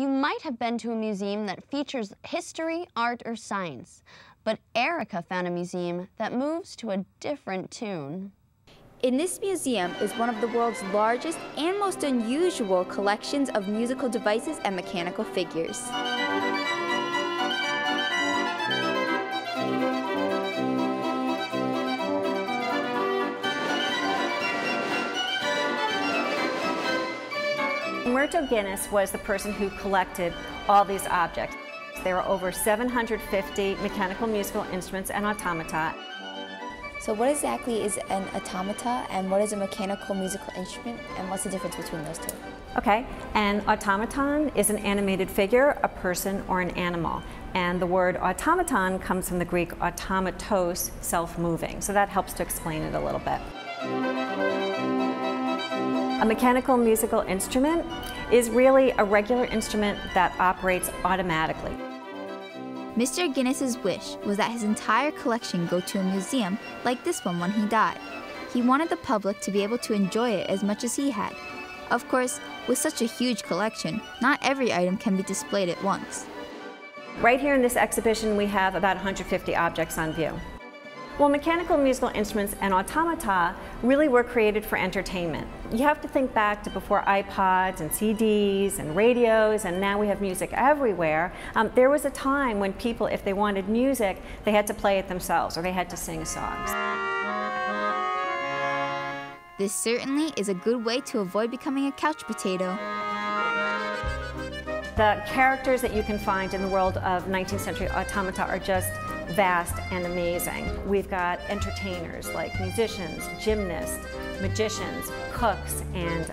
You might have been to a museum that features history, art, or science, but Erica found a museum that moves to a different tune. In this museum is one of the world's largest and most unusual collections of musical devices and mechanical figures. Myrtle Guinness was the person who collected all these objects. There were over 750 mechanical musical instruments and automata. So what exactly is an automata, and what is a mechanical musical instrument, and what's the difference between those two? Okay, an automaton is an animated figure, a person, or an animal. And the word automaton comes from the Greek automatos, self-moving. So that helps to explain it a little bit. A mechanical musical instrument is really a regular instrument that operates automatically. Mr. Guinness's wish was that his entire collection go to a museum like this one when he died. He wanted the public to be able to enjoy it as much as he had. Of course, with such a huge collection, not every item can be displayed at once. Right here in this exhibition, we have about 150 objects on view. Well, mechanical musical instruments and automata really were created for entertainment. You have to think back to before iPods and CDs and radios, and now we have music everywhere. There was a time when people, if they wanted music, they had to play it themselves or they had to sing songs. This certainly is a good way to avoid becoming a couch potato. The characters that you can find in the world of 19th century automata are just vast and amazing. We've got entertainers like musicians, gymnasts, magicians, cooks, and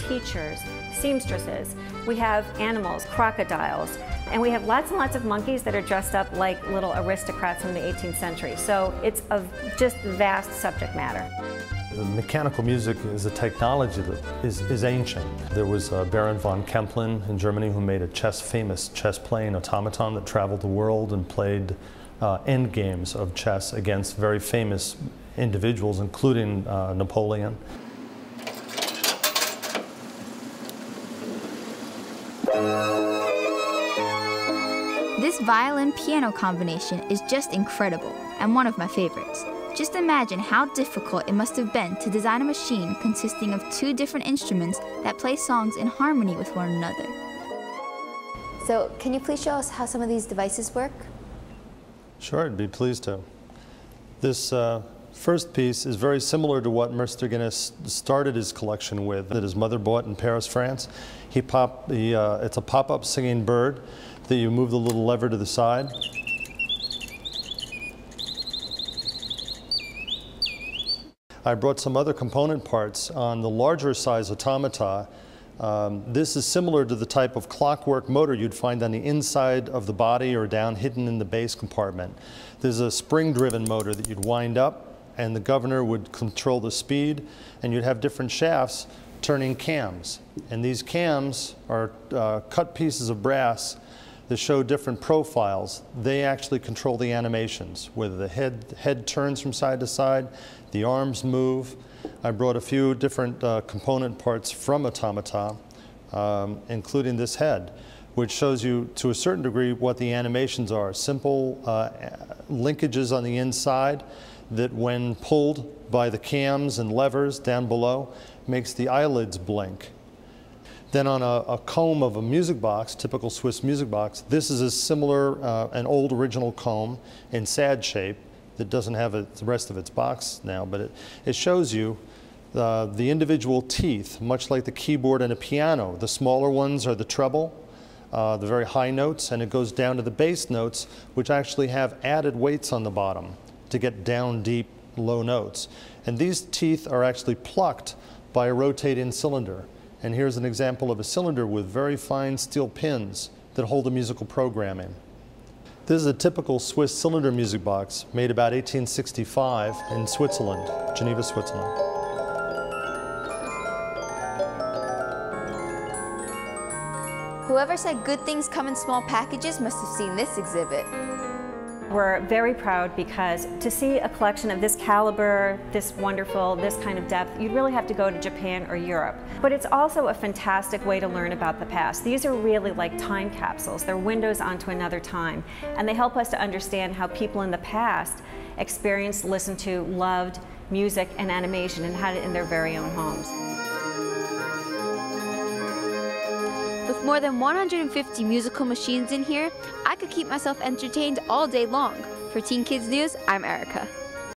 teachers, seamstresses. We have animals, crocodiles, and we have lots and lots of monkeys that are dressed up like little aristocrats from the 18th century. So it's a just vast subject matter. Mechanical music is a technology that is ancient. There was Baron von Kempelen in Germany who made a famous chess-playing automaton that traveled the world and played end games of chess against very famous individuals, including Napoleon. This violin-piano combination is just incredible, and one of my favorites. Just imagine how difficult it must have been to design a machine consisting of two different instruments that play songs in harmony with one another. So, can you please show us how some of these devices work? Sure, I'd be pleased to. This first piece is very similar to what Mr. Guinness started his collection with, that his mother bought in Paris, France. It's a pop-up singing bird that you move the little lever to the side. I brought some other component parts on the larger size automata. This is similar to the type of clockwork motor you'd find on the inside of the body or down hidden in the base compartment. There's a spring-driven motor that you'd wind up, and the governor would control the speed, and you'd have different shafts turning cams. And these cams are cut pieces of brass that show different profiles. They actually control the animations, whether the head turns from side to side, the arms move. I brought a few different component parts from automata, including this head, which shows you to a certain degree what the animations are. Simple linkages on the inside that when pulled by the cams and levers down below makes the eyelids blink. Then on a comb of a music box, typical Swiss music box, this is a similar, an old original comb in sad shape that doesn't have the rest of its box now, but it shows you the individual teeth, much like the keyboard in a piano. The smaller ones are the treble, the very high notes, and it goes down to the bass notes, which actually have added weights on the bottom to get down deep, low notes. And these teeth are actually plucked by a rotating cylinder. And here's an example of a cylinder with very fine steel pins that hold the musical programming. This is a typical Swiss cylinder music box made about 1865 in Switzerland, Geneva, Switzerland. Whoever said good things come in small packages must have seen this exhibit. We're very proud because to see a collection of this caliber, this wonderful, this kind of depth, you'd really have to go to Japan or Europe. But it's also a fantastic way to learn about the past. These are really like time capsules. They're windows onto another time, and they help us to understand how people in the past experienced, listened to, loved music and animation and had it in their very own homes. With more than 150 musical machines in here, I could keep myself entertained all day long. For Teen Kids News, I'm Erica.